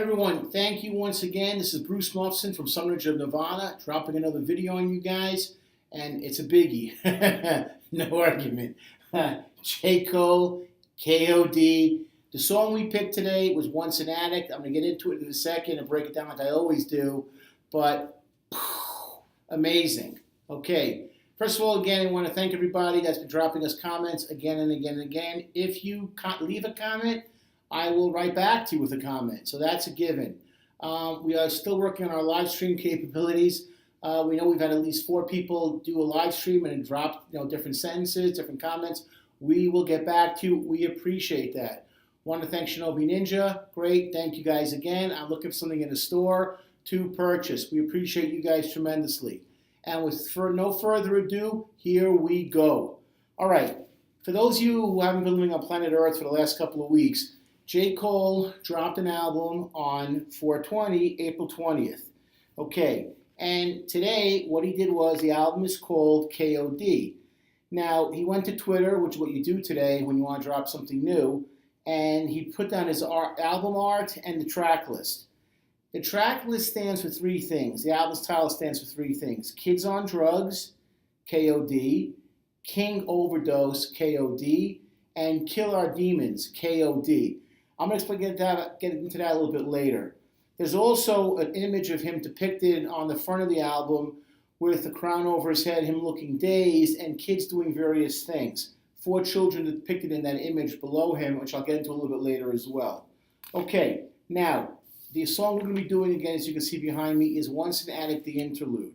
Everyone, thank you once again. This is Bruce Muffson from SUNRIDGE of Nevada, dropping another video on you guys, and it's a biggie. No argument. J. Cole, K.O.D. The song we picked today was Once an Addict. I'm going to get into it in a second and break it down like I always do, but amazing. Okay, first of all, again, I want to thank everybody that's been dropping us comments again and again and again. If you leave a comment, I will write back to you with a comment. So that's a given. We are still working on our live stream capabilities. We know we've had at least 4 people do a live stream and drop different sentences, different comments. We will get back to you. We appreciate that. Want to thank Shinobi Ninja. Great. Thank you guys again. I'm looking for something in the store to purchase. We appreciate you guys tremendously. And with no further ado, here we go. All right. For those of you who haven't been living on planet Earth for the last couple of weeks, J. Cole dropped an album on 4/20, April 20th. Okay, and today what he did was the album is called K.O.D. Now, he went to Twitter, which is what you do today when you want to drop something new, and he put down his album art and the track list. The track list stands for 3 things. The album's title stands for 3 things. Kids on Drugs, K.O.D., King Overdose, K.O.D., and Kill Our Demons, K.O.D. I'm going to get into that a little bit later. There's also an image of him depicted on the front of the album with the crown over his head, him looking dazed, and kids doing various things. 4 children depicted in that image below him, which I'll get into a little bit later as well. Okay, now, the song we're going to be doing again, as you can see behind me, is Once an Addict, the Interlude.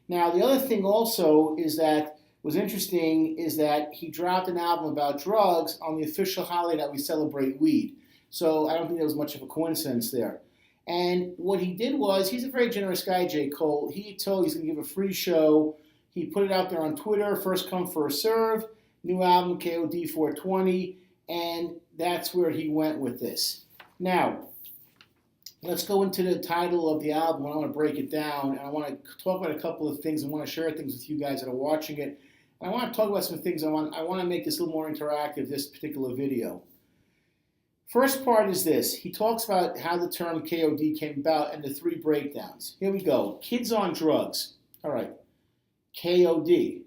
Now, the other thing also is that was interesting is that he dropped an album about drugs on the official holiday that we celebrate weed. So I don't think there was much of a coincidence there. And what he did was, he's a very generous guy, J. Cole. He told he's going to give a free show. He put it out there on Twitter, first come, first serve, new album, K.O.D. 420, and that's where he went with this. Now, let's go into the title of the album. I want to break it down, and I want to talk about a couple of things. I want to share things with you guys that are watching it. And I want to talk about some things. I want to make this a little more interactive, this particular video. First part is this. He talks about how the term K.O.D. came about and the 3 breakdowns. Here we go. Kids on drugs. All right. K.O.D.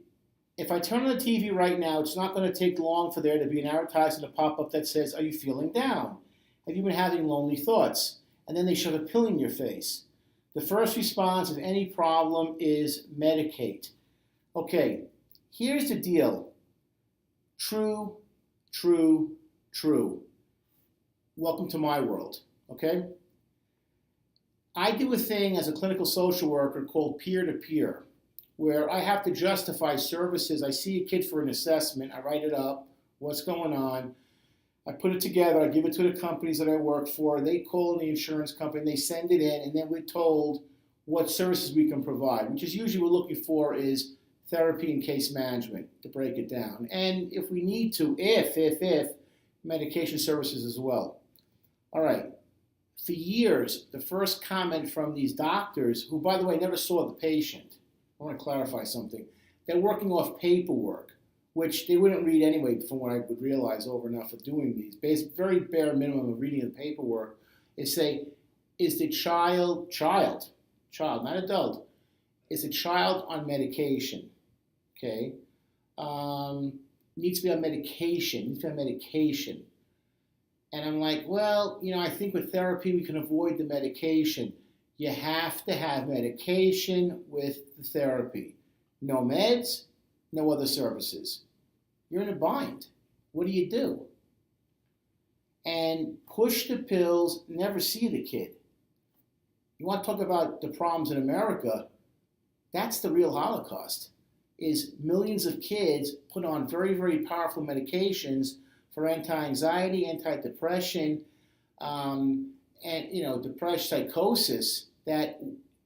If I turn on the TV right now, it's not going to take long for there to be an advertisement to pop up that says, are you feeling down? Have you been having lonely thoughts? And then they shove a pill in your face. The first response of any problem is medicate. Okay, here's the deal. True, true, true. Welcome to my world, okay? I do a thing as a clinical social worker called peer-to-peer, where I have to justify services. I see a kid for an assessment, I write it up, what's going on, I put it together, I give it to the companies that I work for, they call the insurance company, they send it in, and then we're told what services we can provide, which is usually what we're looking for is therapy and case management, to break it down. And if we need to, if, medication services as well. All right, for years, the first comment from these doctors, who, by the way, never saw the patient, I want to clarify something, they're working off paperwork, which they wouldn't read anyway, from what I would realize over and over doing these. Very bare minimum of reading the paperwork is say, is the child, not adult, is the child on medication, okay? Needs to be on medication, And I'm like, well, I think with therapy we can avoid the medication. You have to have medication with the therapy. No meds, no other services. You're in a bind. What do you do? And push the pills, never see the kid. You want to talk about the problems in America? That's the real Holocaust, is millions of kids put on very, very powerful medications for anti-anxiety, anti-depression, and depression, psychosis, that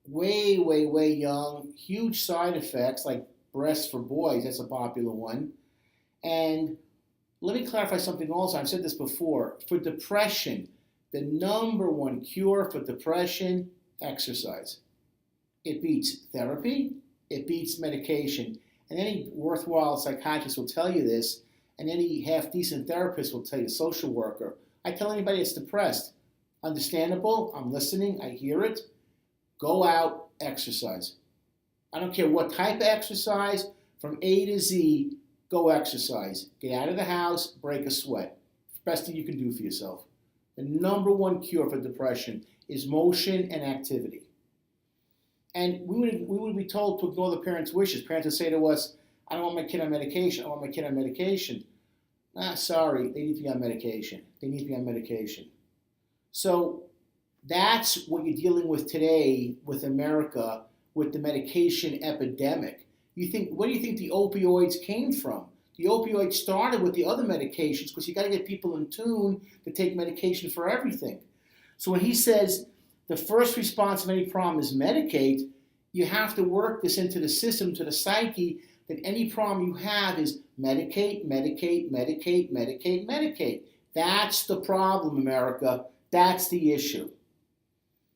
way, way, way young, huge side effects like breasts for boys, that's a popular one. And let me clarify something also, I've said this before, for depression, the number 1 cure for depression, exercise. It beats therapy, it beats medication. And any worthwhile psychiatrist will tell you this, and any half-decent therapist will tell you, social worker. I tell anybody that's depressed, Understandable. I'm listening. I hear it. Go out, exercise. I don't care what type of exercise, from A to Z, go exercise. Get out of the house, break a sweat. Best thing you can do for yourself. The number one cure for depression is motion and activity. And we would be told to ignore the parents' wishes. Parents would say to us, I don't want my kid on medication. I want my kid on medication. Sorry, they need to be on medication. They need to be on medication. So that's what you're dealing with today with America, with the medication epidemic. Where do you think the opioids came from? The opioids started with the other medications because you got to get people in tune to take medication for everything. So when he says the first response of any problem is medicate, you have to work this into the system, to the psyche, that any problem you have is medicate, medicate, medicate, medicate, medicate. That's the problem, America. That's the issue.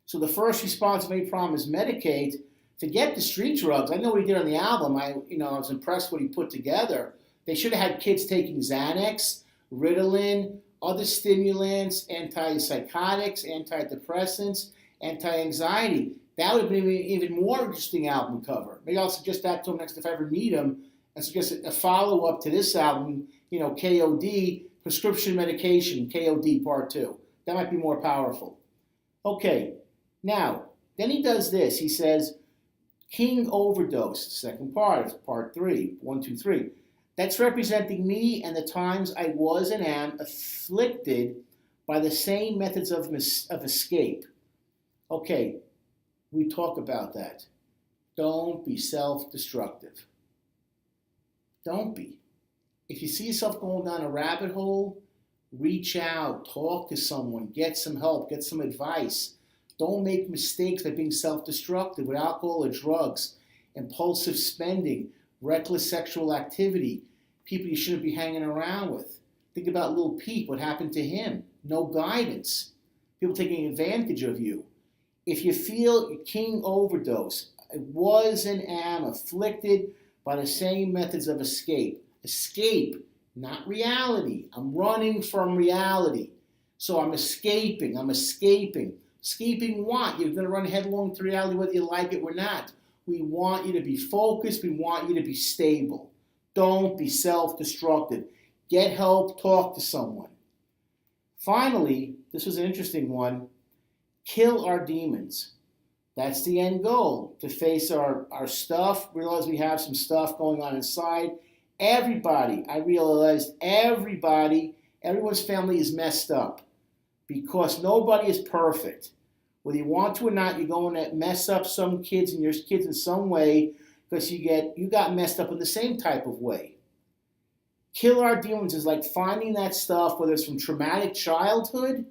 So the first response of any problem is medicate. Forget the street drugs. I know what he did on the album. I was impressed what he put together. They should have had kids taking Xanax, Ritalin, other stimulants, antipsychotics, antidepressants, anti-anxiety. That would have been an even more interesting album cover. Maybe I'll suggest that to him next if I ever meet him, and suggest a follow-up to this album, KOD, Prescription Medication, KOD Part 2. That might be more powerful. Okay, now, then he does this. He says, King overdose, second part, part 3, 1, 2, 3. That's representing me and the times I was and am afflicted by the same methods of escape. Okay, we talk about that. Don't be self-destructive. Don't be. If you see yourself going down a rabbit hole, reach out, talk to someone, get some help, get some advice. Don't make mistakes by being self-destructive with alcohol or drugs, impulsive spending, reckless sexual activity, people you shouldn't be hanging around with. Think about Lil Peep, what happened to him? No guidance. People taking advantage of you. If you feel King overdose, I was and am afflicted by the same methods of escape. Escape, not reality. I'm running from reality. So I'm escaping. Escaping what? You're going to run headlong to reality whether you like it or not. We want you to be focused. We want you to be stable. Don't be self-destructive. Get help. Talk to someone. Finally, this was an interesting one. Kill our demons. That's the end goal, to face our stuff, realize we have some stuff going on inside. I realized everyone's family is messed up because nobody is perfect. Whether you want to or not, you're going to mess up some kids and your kids in some way because you got messed up in the same type of way. Kill our demons is like finding that stuff, whether it's from traumatic childhood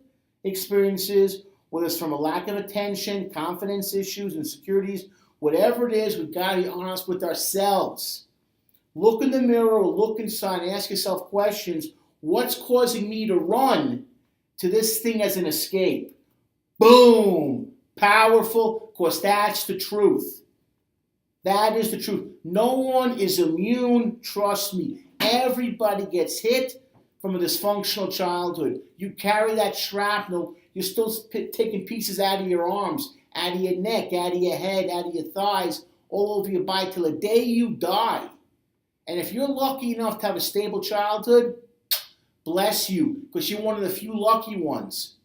experiences, whether it's from a lack of attention, confidence issues, insecurities, whatever it is, we've got to be honest with ourselves. Look in the mirror, look inside, and ask yourself questions. What's causing me to run to this thing as an escape? Boom! Powerful, because that's the truth. That is the truth. No one is immune, trust me. Everybody gets hit from a dysfunctional childhood. You carry that shrapnel, you're still taking pieces out of your arms, out of your neck, out of your head, out of your thighs, all over your body till the day you die. And if you're lucky enough to have a stable childhood, bless you, because you're one of the few lucky ones.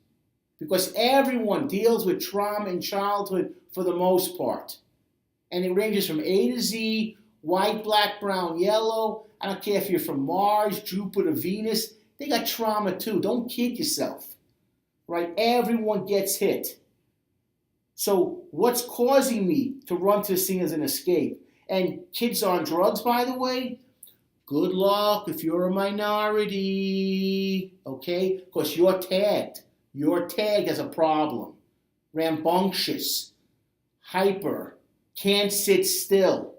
Because everyone deals with trauma in childhood for the most part. And it ranges from A to Z, white, black, brown, yellow. I don't care if you're from Mars, Jupiter, Venus. They got trauma too. Don't kid yourself. Right? Everyone gets hit. So what's causing me to run to this thing as an escape? And kids on drugs, by the way, good luck if you're a minority. Okay? Because you're tagged. You're tagged as a problem. Rambunctious. Hyper. Can't sit still.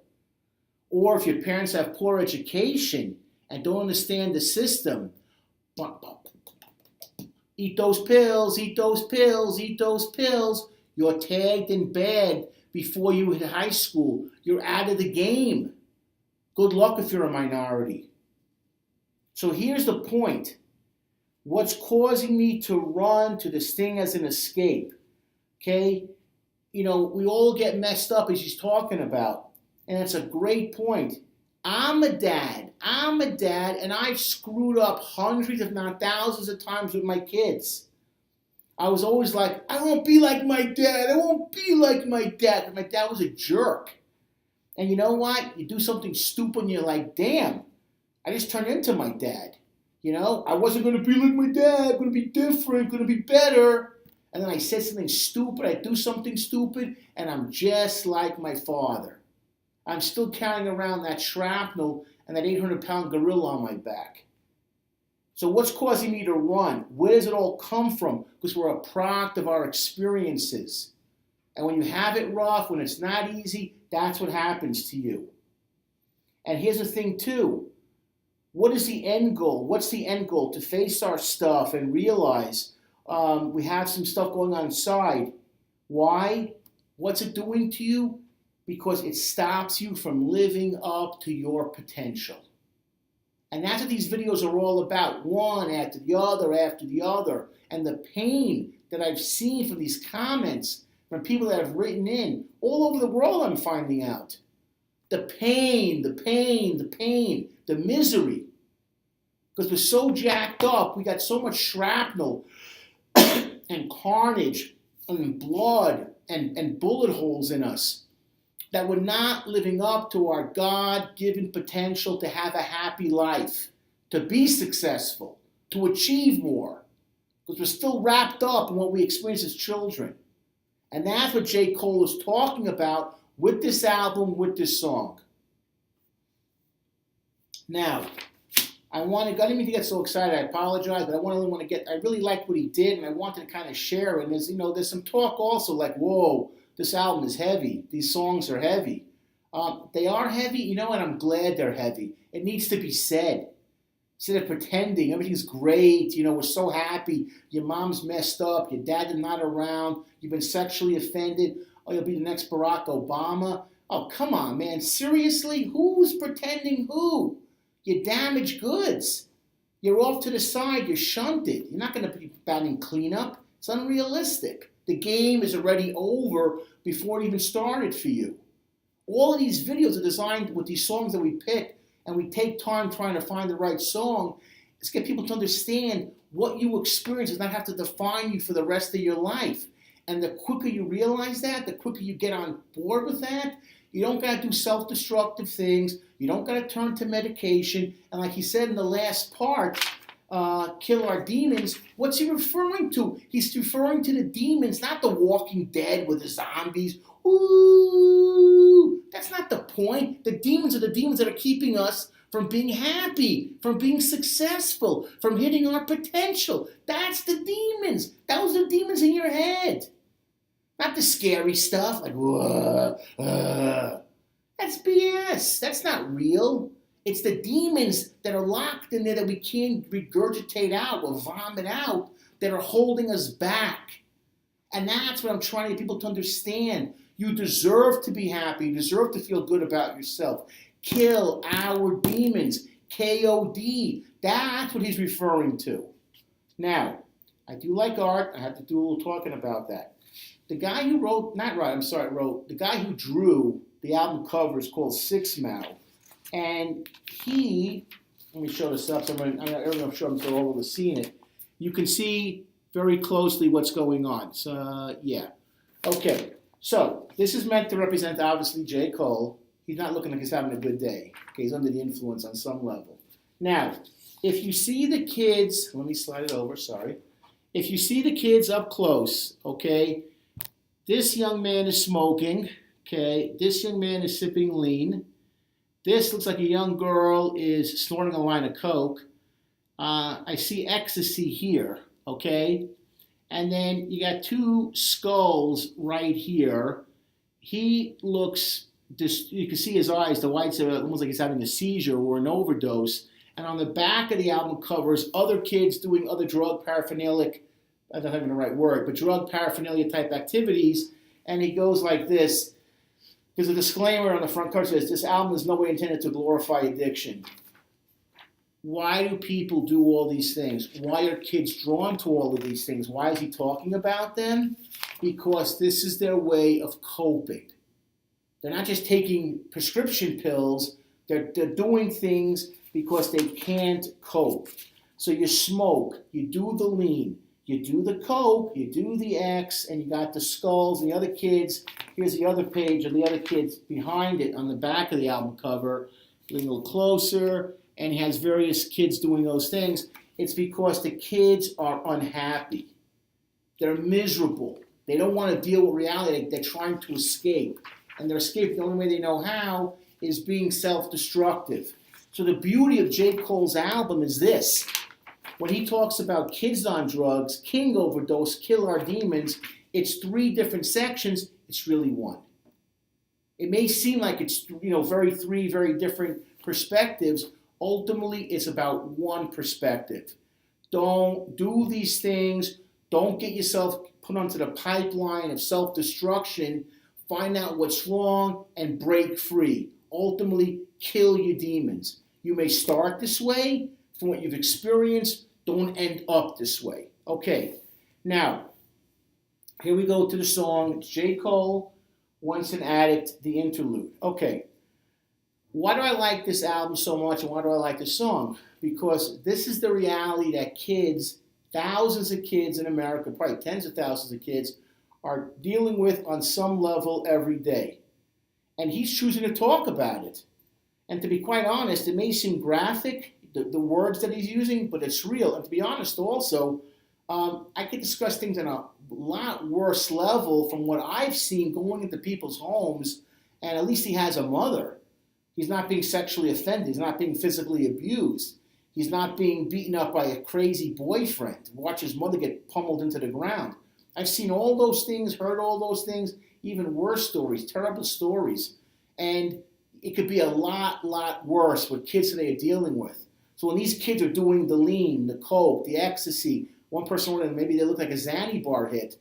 Or if your parents have poor education and don't understand the system, eat those pills, eat those pills, eat those pills. You're tagged and bad before you hit high school. You're out of the game. Good luck if you're a minority. So here's the point. What's causing me to run to this thing as an escape? Okay? We all get messed up as he's talking about. And it's a great point. I'm a dad, and I've screwed up hundreds, if not thousands of times with my kids. I was always like, I won't be like my dad. I won't be like my dad. But my dad was a jerk. And you know what? You do something stupid and you're like, damn, I just turned into my dad. I wasn't going to be like my dad. I'm going to be different, going to be better. And then I said something stupid. I do something stupid, and I'm just like my father. I'm still carrying around that shrapnel and that 800-pound gorilla on my back. So what's causing me to run? Where does it all come from? Because we're a product of our experiences. And when you have it rough, when it's not easy, that's what happens to you. And here's the thing too. What is the end goal? What's the end goal? To face our stuff and realize we have some stuff going on inside. Why? What's it doing to you? Because it stops you from living up to your potential. And that's what these videos are all about, one after the other. And the pain that I've seen from these comments, from people that have written in, all over the world I'm finding out. The pain, the misery. Because we're so jacked up, we got so much shrapnel and carnage and blood and bullet holes in us that we're not living up to our God-given potential to have a happy life, to be successful, to achieve more. Because we're still wrapped up in what we experience as children. And that's what J. Cole is talking about with this album, with this song. Now, I didn't mean to get so excited, I apologize, but I really like what he did, and I wanted to kind of share it. And there's some talk also like, whoa, this album is heavy. These songs are heavy. They are heavy, and I'm glad they're heavy. It needs to be said. Instead of pretending everything's great, we're so happy. Your mom's messed up. Your dad is not around. You've been sexually offended. Oh, you'll be the next Barack Obama. Oh, come on, man. Seriously? Who's pretending who? You're damaged goods. You're off to the side. You're shunted. You're not going to be batting cleanup. It's unrealistic. The game is already over before it even started for you. All of these videos are designed with these songs that we pick, and we take time trying to find the right song. It's to get people to understand what you experience does not have to define you for the rest of your life. And the quicker you realize that, the quicker you get on board with that, you don't got to do self-destructive things. You don't got to turn to medication. And like he said in the last part, kill our demons. What's he referring to? He's referring to the demons, not the Walking Dead with the zombies. Ooh, that's not the point. The demons are the demons that are keeping us from being happy, from being successful, from hitting our potential. That's the demons. Those are demons in your head. Not the scary stuff like, that's BS. That's not real. It's the demons that are locked in there that we can't regurgitate out or vomit out that are holding us back. And that's what I'm trying to get people to understand. You deserve to be happy. You deserve to feel good about yourself. Kill our demons. K-O-D. That's what he's referring to. Now, I do like art. I have to do a little talking about that. The guy who the guy who drew the album cover is called Six Mao. And let me show this up. I'm sure I'm so able to see it. You can see very closely what's going on. So, yeah. Okay. So, this is meant to represent, obviously, J. Cole. He's not looking like he's having a good day. Okay, he's under the influence on some level. Now, if you see the kids, let me slide it over, sorry. If you see the kids up close, okay, this young man is smoking, okay, this young man is sipping lean. This looks like a young girl is snorting a line of coke. I see ecstasy here, okay? And then you got two skulls right here. He looks, you can see his eyes, the whites are almost like he's having a seizure or an overdose. And on the back of the album covers other kids doing other drug paraphernalia, I don't have the right word, but drug paraphernalia type activities. And he goes like this. There's a disclaimer on the front cover that says, this album is no way intended to glorify addiction. Why do people do all these things? Why are kids drawn to all of these things? Why is he talking about them? Because this is their way of coping. They're not just taking prescription pills, they're doing things because they can't cope. So you smoke, you do the lean, you do the coke, you do the X, and you got the skulls and the other kids. Here's the other page of the other kids behind it on the back of the album cover. A little closer, and he has various kids doing those things. It's because the kids are unhappy. They're miserable. They don't want to deal with reality. They're trying to escape. And they're escaping. The only way they know how is being self-destructive. So the beauty of J. Cole's album is this. When he talks about kids on drugs, king overdose, kill our demons, it's 3 different sections. It's really 1. It may seem like it's three very different perspectives. Ultimately, it's about 1 perspective. Don't do these things. Don't get yourself put onto the pipeline of self-destruction. Find out what's wrong and break free. Ultimately, kill your demons. You may start this way. From what you've experienced, don't end up this way. Okay, now, here we go to the song. It's J. Cole, Once an Addict, the Interlude. Okay, why do I like this album so much and why do I like this song? Because this is the reality that kids, thousands of kids in America, probably tens of thousands of kids, are dealing with on some level every day. And he's choosing to talk about it. And to be quite honest, it may seem graphic, the words that he's using, but it's real. And to be honest also, I could discuss things on a lot worse level from what I've seen going into people's homes, and at least he has a mother. He's not being sexually offended. He's not being physically abused. He's not being beaten up by a crazy boyfriend. Watch his mother get pummeled into the ground. I've seen all those things, heard all those things, even worse stories, terrible stories. And it could be a lot worse what kids today are dealing with. So when these kids are doing the lean, the coke, the ecstasy, one person wanted maybe they look like a Xanny bar hit.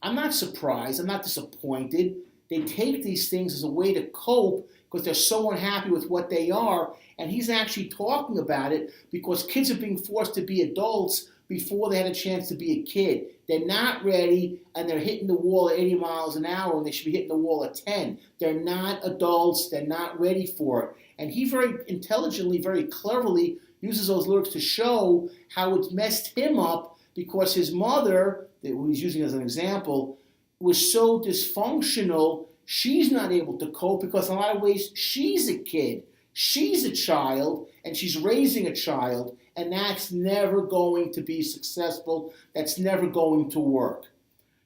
I'm not surprised. I'm not disappointed. They take these things as a way to cope because they're so unhappy with what they are. And he's actually talking about it because kids are being forced to be adults before they had a chance to be a kid. They're not ready, and they're hitting the wall at 80 miles an hour, and they should be hitting the wall at 10. They're not adults. They're not ready for it. And he very intelligently, very cleverly uses those lyrics to show how it's messed him up because his mother, who he's using as an example, was so dysfunctional, she's not able to cope because in a lot of ways she's a kid. She's a child, and she's raising a child, and that's never going to be successful. That's never going to work.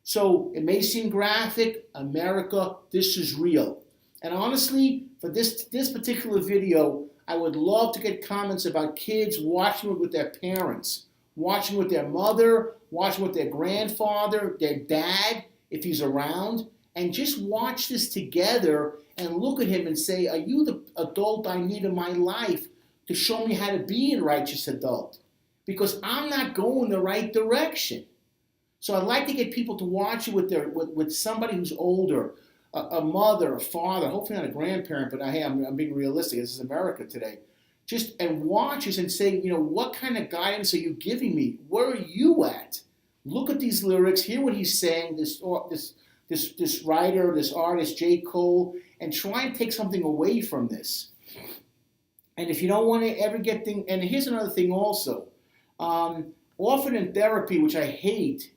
So it may seem graphic. America, this is real. And honestly, for this particular video, I would love to get comments about kids watching it with their parents, watching with their mother, watching with their grandfather, their dad, if he's around, and just watch this together and look at him and say, are you the adult I need in my life to show me how to be a righteous adult? Because I'm not going the right direction. So I'd like to get people to watch it with somebody who's older, a mother, a father, hopefully not a grandparent, but I'm being realistic. This is America today. And watch this and say, what kind of guidance are you giving me? Where are you at? Look at these lyrics, hear what he's saying, this writer, this artist, J. Cole, and try and take something away from this. And if you don't want to ever get things, and here's another thing also. Often in therapy, which I hate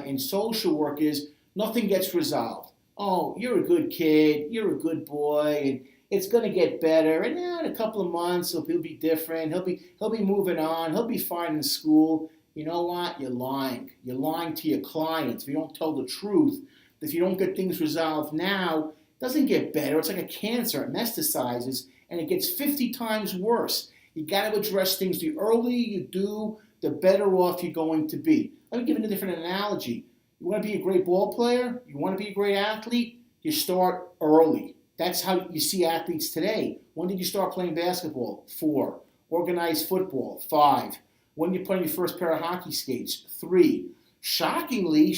in social work, is nothing gets resolved. Oh, you're a good kid, you're a good boy, and it's going to get better. And in a couple of months, he'll be different. He'll be moving on. He'll be fine in school. You know what? You're lying. You're lying to your clients. If you don't tell the truth, if you don't get things resolved now, it doesn't get better. It's like a cancer. It metastasizes, and it gets 50 times worse. You got to address things. The earlier you do, the better off you're going to be. Let me give you a different analogy. You want to be a great ball player? You want to be a great athlete? You start early. That's how you see athletes today. When did you start playing basketball? 4. Organized football? 5. When did you put on your first pair of hockey skates? 3. Shockingly,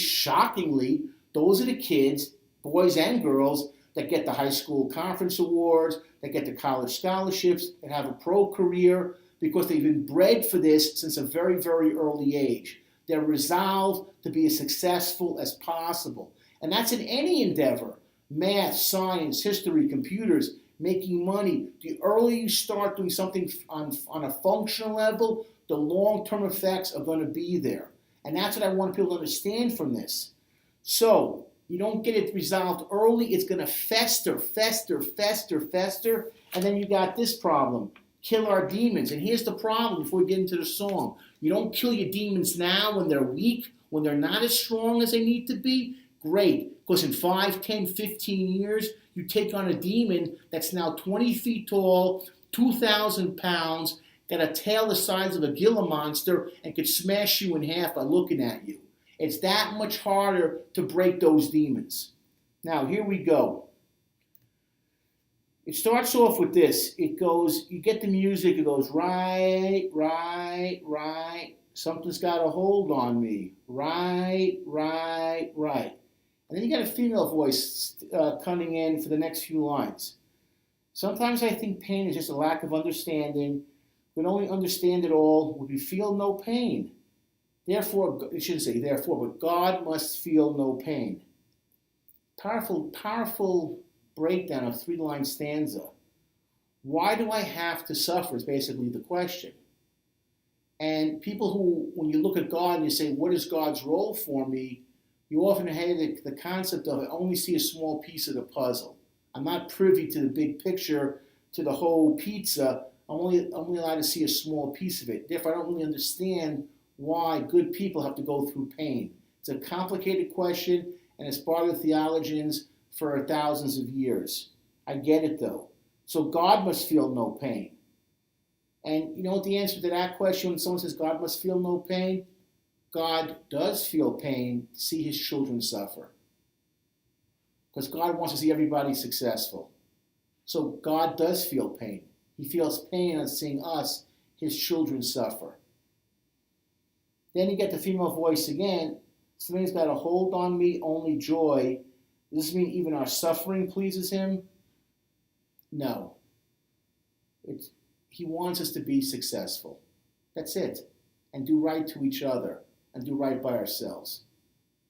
those are the kids, boys and girls, that get the high school conference awards, that get the college scholarships, that have a pro career. because they've been bred for this since a very, very early age. They're resolved to be as successful as possible. And that's in any endeavor: math, science, history, computers, making money. The earlier you start doing something on a functional level, the long-term effects are going to be there. And that's what I want people to understand from this. So you don't get it resolved early, it's going to fester, fester, fester, fester. And then you got this problem: kill our demons. And here's the problem before we get into the song. You don't kill your demons now when they're weak, when they're not as strong as they need to be. Great, because in 5, 10, 15 years, you take on a demon that's now 20 feet tall, 2,000 pounds, got a tail the size of a Gila monster, and could smash you in half by looking at you. It's that much harder to break those demons. Now, here we go. It starts off with this. It goes, you get the music, it goes right, right, right. Something's got a hold on me. Right, right, right. And then you got a female voice coming in for the next few lines. Sometimes I think pain is just a lack of understanding. When only understand it all, would we feel no pain? Therefore, it shouldn't say therefore, but God must feel no pain. Powerful, powerful breakdown of 3-line stanza. Why do I have to suffer is basically the question. And people who, when you look at God and you say, what is God's role for me? You often have the concept of, I only see a small piece of the puzzle. I'm not privy to the big picture, to the whole pizza. I'm only allowed to see a small piece of it. Therefore, I don't really understand why good people have to go through pain. It's a complicated question, and it's bothered theologians for thousands of years. I get it, though. So God must feel no pain. And you know what the answer to that question when someone says God must feel no pain? God does feel pain to see his children suffer. Because God wants to see everybody successful. So God does feel pain. He feels pain on seeing us, his children, suffer. Then you get the female voice again. Something's got a hold on me, only joy. Does this mean even our suffering pleases him? No. He wants us to be successful. That's it. And do right to each other. And do right by ourselves.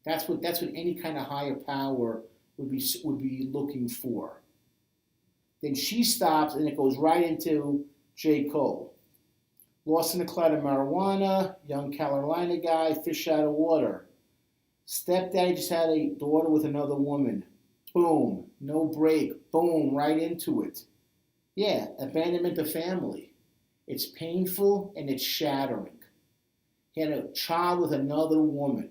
That's what any kind of higher power would be looking for. Then she stops and it goes right into J. Cole. Lost in a cloud of marijuana, young Carolina guy, fish out of water. Stepdaddy just had a daughter with another woman. Boom, no break, boom, right into it. Yeah, abandonment of family. It's painful and it's shattering. He had a child with another woman.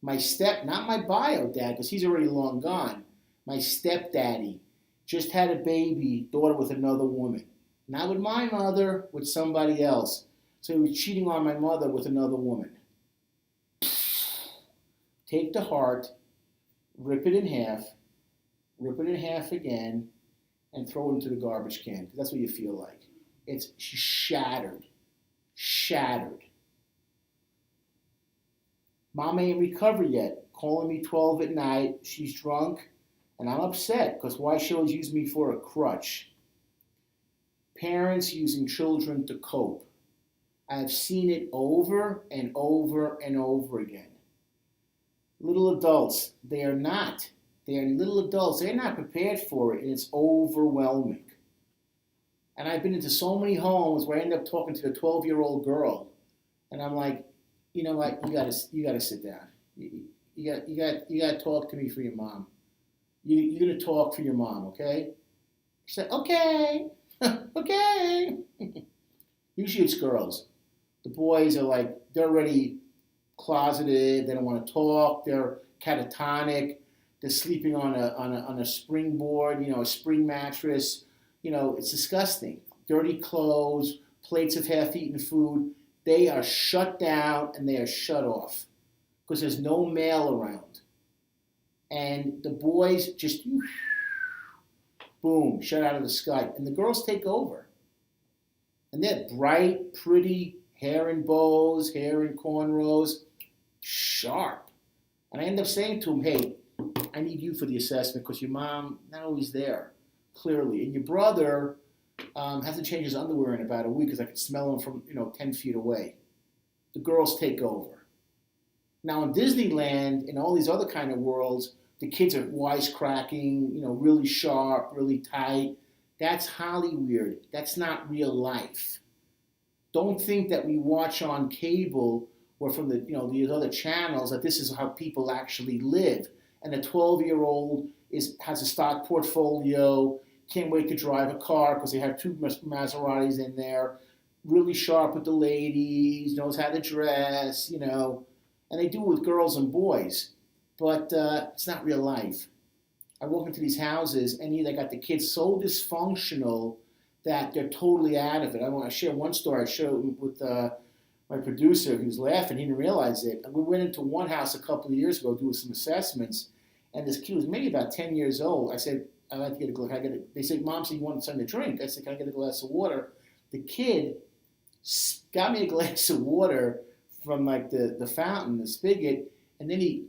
Not my bio dad, because he's already long gone. My stepdaddy just had a baby, daughter with another woman. Not with my mother, with somebody else. So he was cheating on my mother with another woman. Take the heart, rip it in half again, and throw it into the garbage can. Because that's what you feel like. She's shattered. Shattered. Mom ain't recovered yet. Calling me 12 at night. She's drunk. And I'm upset because why she always use me for a crutch? Parents using children to cope. I've seen it over and over and over again. Little adults, they are not. They are little adults. They're not prepared for it, and it's overwhelming. And I've been into so many homes where I end up talking to the 12-year-old girl, and I'm like, you know what? You gotta sit down. You got to talk to me for your mom. You're gonna talk for your mom, okay? She said, okay, okay. Usually it's girls. The boys are like, they're already closeted. They don't want to talk. They're catatonic. They're sleeping on a springboard, a spring mattress. It's disgusting. Dirty clothes, plates of half-eaten food. They are shut down and they are shut off because there's no male around. And the boys just, boom, shut out of the sky. And the girls take over. And they're bright, pretty, hair in bows, hair in cornrows, sharp. And I end up saying to them, hey, I need you for the assessment because your mom not always there, clearly. And your brother, Hasn't changed his underwear in about a week because I could smell him from 10 feet away. The girls take over. Now in Disneyland and all these other kind of worlds, the kids are wisecracking, really sharp, really tight. That's Hollywood. That's not real life. Don't think that we watch on cable or from these other channels that this is how people actually live. And a 12-year-old has a stock portfolio, can't wait to drive a car because they have two Maseratis in there, really sharp with the ladies, knows how to dress, and they do it with girls and boys. But it's not real life. I walk into these houses and they got the kids so dysfunctional that they're totally out of it. I want to share one story I showed with my producer who was laughing. He didn't realize it. And we went into one house a couple of years ago doing some assessments, and this kid was maybe about 10 years old. I said, I'd like to get a glass. They said, Mom said you want something to drink. I said, can I get a glass of water? The kid got me a glass of water from like the fountain, the spigot, and then he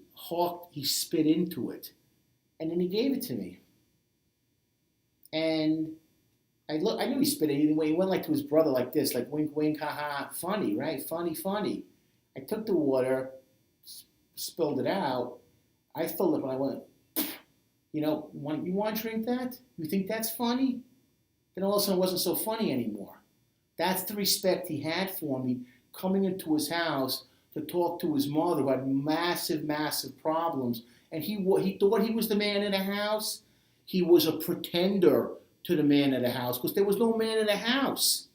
spit into it. And then he gave it to me. And I knew he spit it anyway. He went like to his brother like this, like wink, wink, haha, funny, right? Funny, funny. I took the water, spilled it out. I filled it when I went, you want to drink that? You think that's funny? Then all of a sudden it wasn't so funny anymore. That's the respect he had for me, coming into his house to talk to his mother who had massive, massive problems. And he thought he was the man in the house. He was a pretender to the man of the house because there was no man in the house.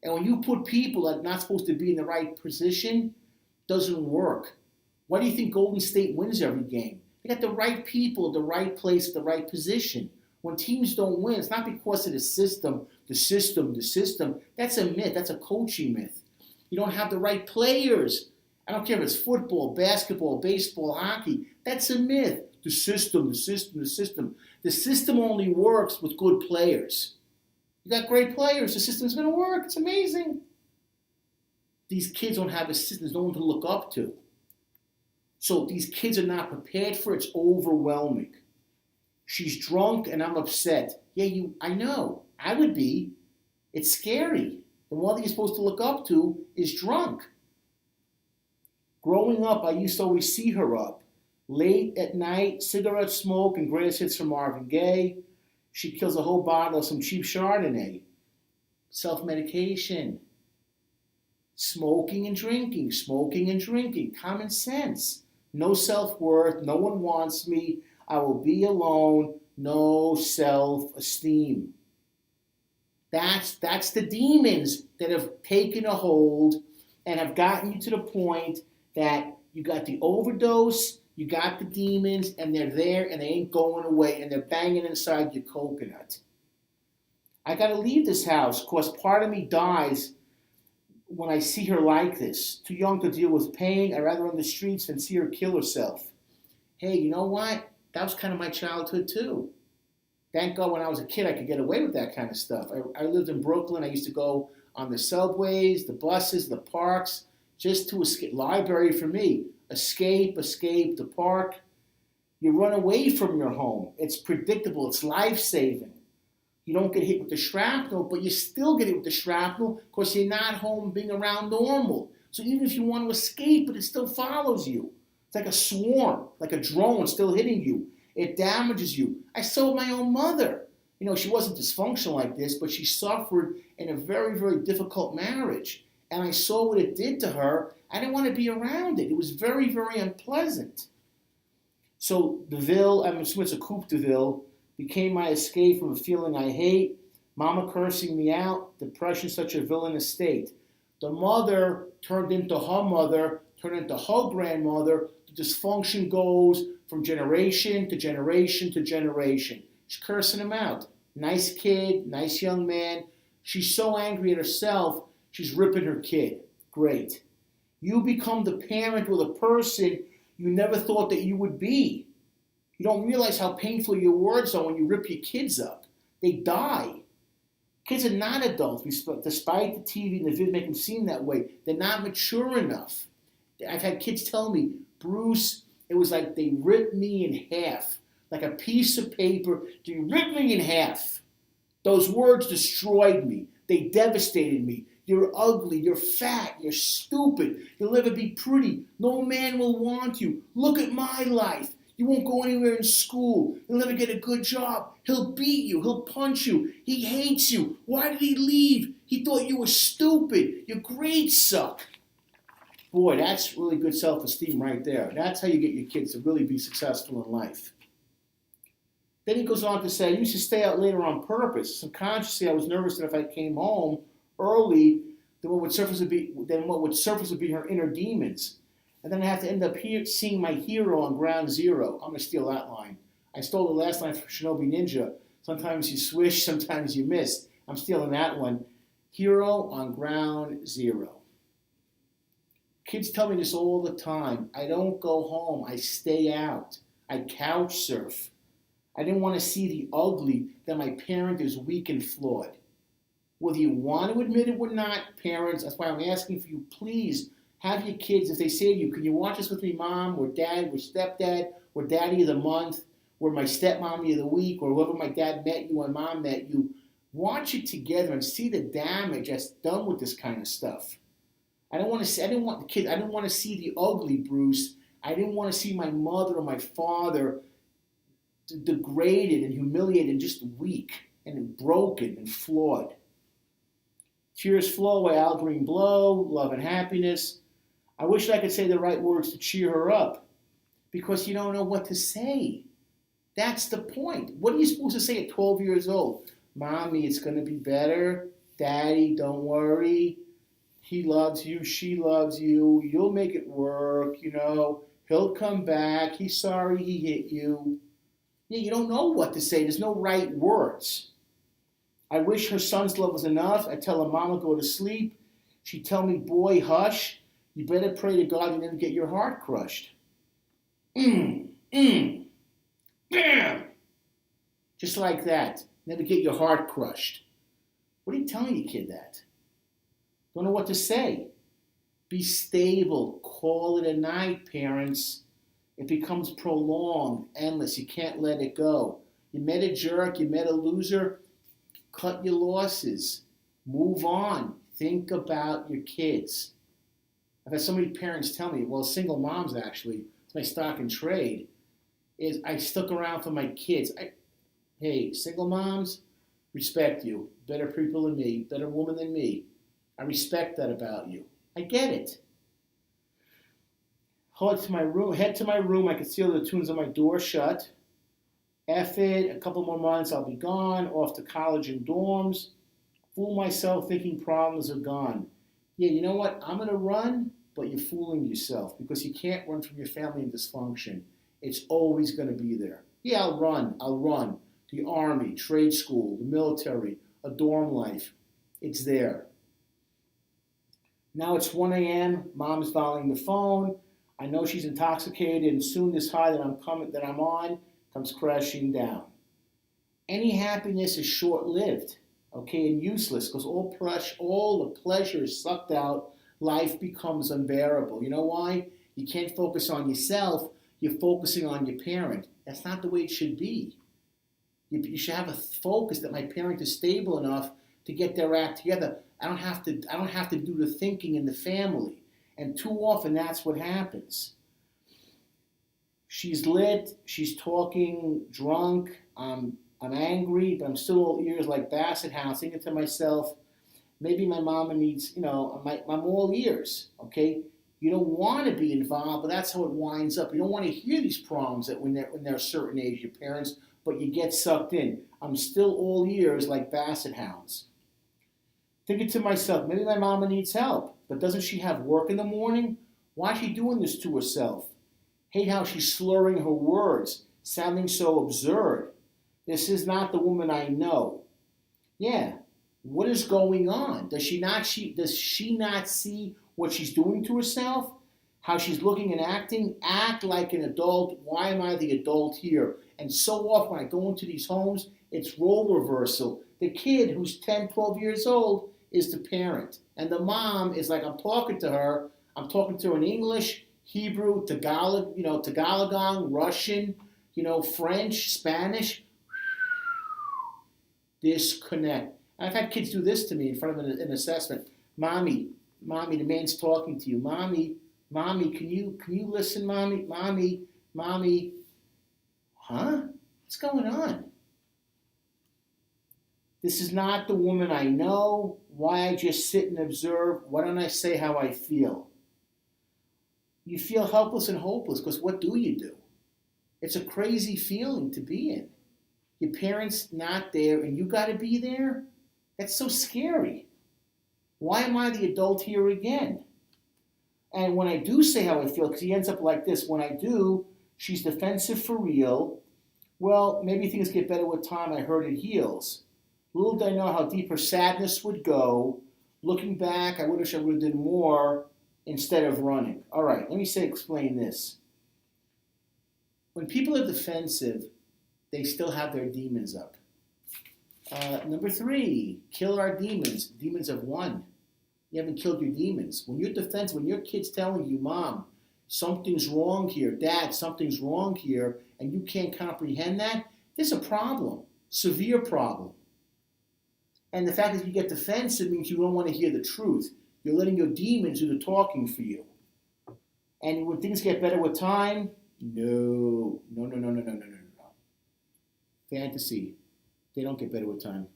And when you put people that are not supposed to be in the right position, it doesn't work. Why do you think Golden State wins every game? They got the right people at the right place at the right position. When teams don't win, it's not because of the system. That's a myth. That's a coaching myth. You don't have the right players. I don't care if it's football, basketball, baseball, hockey. That's a myth. The system. The system only works with good players. You got great players, the system's going to work. It's amazing. These kids don't have a system. There's no one to look up to. So these kids are not prepared for it. It's overwhelming. She's drunk and I'm upset. Yeah, I know. I would be. It's scary. The one that you're supposed to look up to is drunk. Growing up, I used to always see her up. Late at night, cigarette smoke and greatest hits from Marvin Gaye. She kills a whole bottle of some cheap Chardonnay. Self-medication. Smoking and drinking. Common sense. No self-worth. No one wants me. I will be alone. No self-esteem. That's the demons that have taken a hold and have gotten you to the point that you got the overdose, you got the demons, and they're there and they ain't going away and they're banging inside your coconut. I got to leave this house because part of me dies when I see her like this. Too young to deal with pain. I'd rather on the streets than see her kill herself. Hey, you know what? That was kind of my childhood too. Thank God when I was a kid I could get away with that kind of stuff. I lived in Brooklyn. I used to go on the subways, the buses, the parks, just to escape. Library for me. Escape, the park. You run away from your home. It's predictable. It's life-saving. You don't get hit with the shrapnel, but you still get hit with the shrapnel because you're not home being around normal. So even if you want to escape it still follows you. It's like a swarm, like a drone still hitting you. It damages you. I saw my own mother. She wasn't dysfunctional like this, but she suffered in a very, very difficult marriage. And I saw what it did to her. I didn't want to be around it. It was very, very unpleasant. So DeVille, I'm assuming it's a Coupe DeVille, became my escape from a feeling I hate. Mama cursing me out. Depression, such a villainous state. The mother turned into her mother, turned into her grandmother. The dysfunction goes from generation to generation to generation. She's cursing him out. Nice kid, nice young man. She's so angry at herself, she's ripping her kid. Great. You become the parent or the person you never thought that you would be. You don't realize how painful your words are when you rip your kids up. They die. Kids are not adults, despite the TV and the video make them seem that way. They're not mature enough. I've had kids tell me, Bruce, it was like they ripped me in half. Like a piece of paper, they ripped me in half. Those words destroyed me. They devastated me. You're ugly, you're fat, you're stupid, you'll never be pretty, no man will want you. Look at my life. You won't go anywhere in school. You'll never get a good job. He'll beat you. He'll punch you. He hates you. Why did he leave? He thought you were stupid. Your grades suck. Boy, that's really good self-esteem right there. That's how you get your kids to really be successful in life. Then he goes on to say, I used to stay out later on purpose. Subconsciously, I was nervous that if I came home early, then what would surface would be her inner demons. And then I have to end up seeing my hero on ground zero. I'm going to steal that line. I stole the last line from Shinobi Ninja. Sometimes you swish, sometimes you miss. I'm stealing that one. Hero on ground zero. Kids tell me this all the time. I don't go home. I stay out. I couch surf. I didn't want to see the ugly that my parent is weak and flawed. Whether you want to admit it or not, parents, that's why I'm asking for you, please have your kids, if they say to you, can you watch this with me, mom, or dad, or stepdad, or daddy of the month, or my stepmommy of the week, or whoever my dad met you and mom met you, watch it together and see the damage that's done with this kind of stuff. I didn't want to see the ugly, Bruce. I didn't want to see my mother or my father degraded and humiliated and just weak and broken and flawed. Tears flow away, Al Green blow, love and happiness. I wish I could say the right words to cheer her up because you don't know what to say. That's the point. What are you supposed to say at 12 years old? Mommy, it's going to be better. Daddy, don't worry. He loves you. She loves you. You'll make it work. He'll come back. He's sorry he hit you. Yeah, you don't know what to say. There's no right words. I wish her son's love was enough. I tell her, Mama, go to sleep. She'd tell me, boy, hush. You better pray to God you never get your heart crushed. Bam! Just like that. Never get your heart crushed. What are you telling your kid that? Don't know what to say. Be stable. Call it a night, parents. It becomes prolonged, endless. You can't let it go. You met a jerk. You met a loser. Cut your losses. Move on. Think about your kids. I've had so many parents tell me, well, single moms actually, it's my stock and trade, is I stuck around for my kids. Hey, single moms, respect you. Better people than me. Better woman than me. I respect that about you. I get it. Head to my room. I can seal the tunes on my door shut. F it. A couple more months, I'll be gone. Off to college and dorms. Fool myself thinking problems are gone. Yeah, you know what? I'm going to run, but you're fooling yourself because you can't run from your family and dysfunction. It's always going to be there. Yeah, I'll run. The army, trade school, the military, a dorm life. It's there. Now it's 1 a.m. Mom's dialing the phone. I know she's intoxicated, and soon this high that I'm on comes crashing down. Any happiness is short-lived, okay, and useless because all the pleasure is sucked out. Life becomes unbearable. You know why? You can't focus on yourself. You're focusing on your parent. That's not the way it should be. You should have a focus that my parent is stable enough to get their act together. I don't have to do the thinking in the family. And too often that's what happens. She's lit, she's talking drunk, I'm angry, but I'm still all ears like Basset Hound, thinking to myself, maybe my mama needs, I'm all ears, okay? You don't want to be involved, but that's how it winds up. You don't want to hear these problems that when they're a certain age, your parents, but you get sucked in. I'm still all ears like Basset Hounds. Thinking to myself, maybe my mama needs help, but doesn't she have work in the morning? Why is she doing this to herself? Hate how she's slurring her words, sounding so absurd. This is not the woman I know. Yeah, what is going on? Does she not see what she's doing to herself? How she's looking and acting? Act like an adult. Why am I the adult here? And so often when I go into these homes, it's role reversal. The kid who's 10, 12 years old is the parent. And the mom is like, I'm talking to her in English, Hebrew, Tagalog, Tagalogon, Russian, French, Spanish. Disconnect. I've had kids do this to me in front of an assessment. Mommy, the man's talking to you. Mommy, can you listen, mommy? Mommy. Huh? What's going on? This is not the woman I know. Why I just sit and observe? Why don't I say how I feel? You feel helpless and hopeless because what do you do? It's a crazy feeling to be in. Your parents not there and you got to be there? That's so scary. Why am I the adult here again? And when I do say how I feel, because he ends up like this, when I do, she's defensive for real. Well, maybe things get better with time. I heard it heals. Little did I know how deep her sadness would go. Looking back, I wish I would have done more instead of running. All right, let me explain this. When people are defensive, they still have their demons up. Number 3, kill our demons. Demons have won. You haven't killed your demons. When you're defensive, when your kid's telling you, Mom, something's wrong here, Dad, something's wrong here, and you can't comprehend that, there's a problem, severe problem. And the fact that you get defensive means you don't want to hear the truth. You're letting your demons do the talking for you. And when things get better with time, no. Fantasy. They don't get better with time.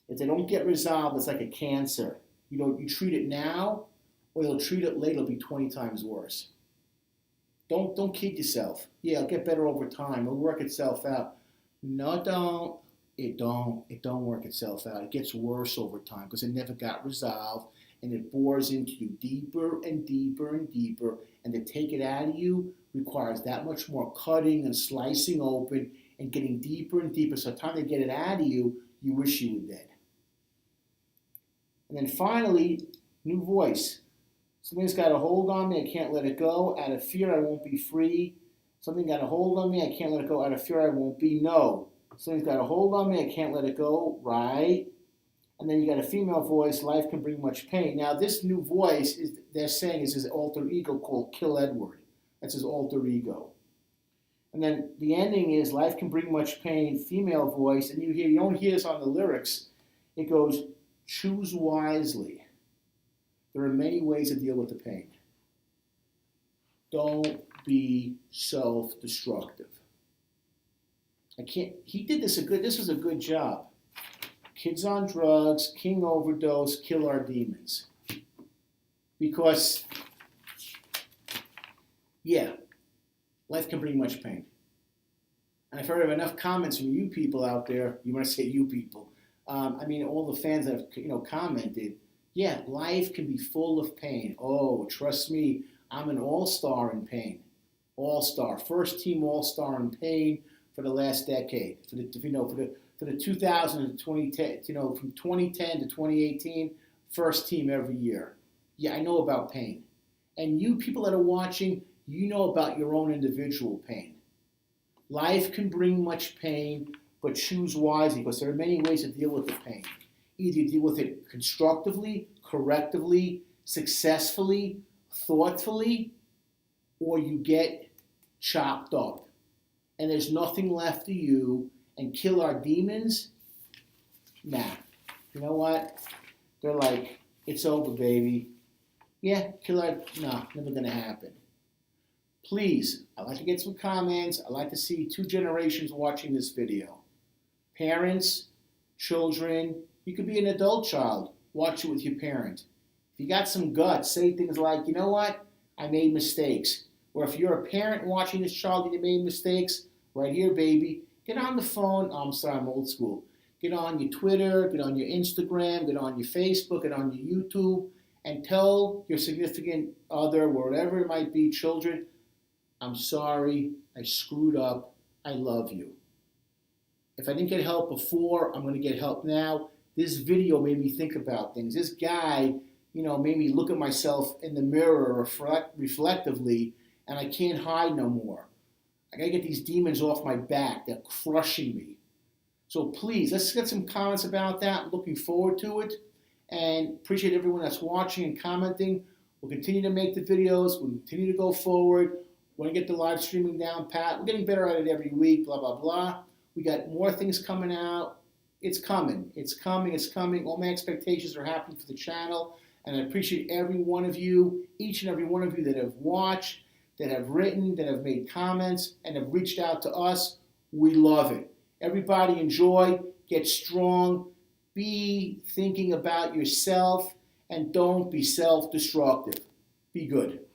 If they don't get resolved, it's like a cancer. You treat it now, or you'll treat it later, it'll be 20 times worse. Don't kid yourself. Yeah, it'll get better over time. It'll work itself out. No, don't. It don't work itself out. It gets worse over time because it never got resolved, and it bores into you deeper and deeper and deeper, and to take it out of you requires that much more cutting and slicing open and getting deeper and deeper. So by the time they get it out of you, you wish you were dead. And then finally, new voice. Something's got a hold on me, I can't let it go. Out of fear, I won't be free. Something got a hold on me, I can't let it go. Out of fear, I won't be. No. Something's got a hold on me, I can't let it go. Right. And then you got a female voice, life can bring much pain. Now this new voice, they're saying is his alter ego called Kill Edward. That's his alter ego. And then the ending is life can bring much pain, female voice, and you don't hear this on the lyrics. It goes, choose wisely. There are many ways to deal with the pain. Don't be self-destructive. He did this was a good job. Kids on drugs, king overdose, kill our demons. Because, yeah, life can bring much pain. And I've heard of enough comments from you people out there. You want to say you people. All the fans that have commented. Yeah, life can be full of pain. Oh, trust me, I'm an all-star in pain. All-star, first team all-star in pain for the last decade. For the 2000 to 2010, from 2010 to 2018, first team every year. Yeah, I know about pain. And you people that are watching, you know about your own individual pain. Life can bring much pain, but choose wisely because there are many ways to deal with the pain. Either you deal with it constructively, correctively, successfully, thoughtfully, or you get chopped up. And there's nothing left of you, and kill our demons? Nah. You know what? They're like, it's over, baby. Yeah, never gonna happen. Please, I'd like to get some comments. I'd like to see 2 generations watching this video. Parents, children, you could be an adult child. Watch it with your parent. If you got some guts, say things like, you know what? I made mistakes. Or if you're a parent watching this child and you made mistakes, right here, baby, get on the phone. Oh, I'm sorry, I'm old school. Get on your Twitter, get on your Instagram, get on your Facebook, get on your YouTube, and tell your significant other, wherever it might be, children, I'm sorry, I screwed up, I love you. If I didn't get help before, I'm going to get help now. This video made me think about things. This guy, made me look at myself in the mirror reflectively, and I can't hide no more. I got to get these demons off my back. They're crushing me. So please, let's get some comments about that. I'm looking forward to it, and appreciate everyone that's watching and commenting. We'll continue to make the videos. We'll continue to go forward. We're going to get the live streaming down pat. We're getting better at it every week, blah, blah, blah. We got more things coming out. It's coming. It's coming. It's coming. All my expectations are happening for the channel. And I appreciate every one of you, each and every one of you that have watched, that have written, that have made comments, and have reached out to us. We love it. Everybody enjoy, get strong, be thinking about yourself, and don't be self-destructive. Be good.